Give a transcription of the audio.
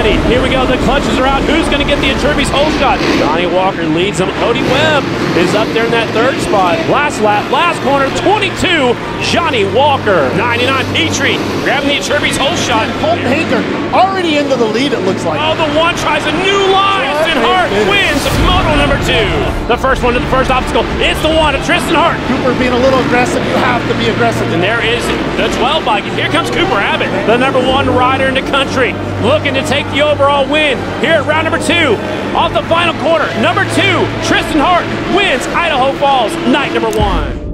Johnny. Here we go. The clutches are out. Who's going to get the Iturbe's hole shot? Johnny Walker leads him. Cody Webb is up there in that third spot. Last lap, last corner, 22. Johnny Walker. 99. Petrie grabbing the Iturbe's hole shot. Colton Hayter already into the lead, it looks like. Oh, the one tries a new line. Tristan Hart wins Moto number 2. The first one to the first obstacle. It's the one of Tristan Hart. Cooper being a little aggressive. You have to be aggressive. And there is the 12 bike. And here comes Cooper Abbott, the number 1 rider in the country, looking to take the overall win here at round number 2. Off the final quarter, number 2, Tristan Hart wins Idaho Falls, night number 1.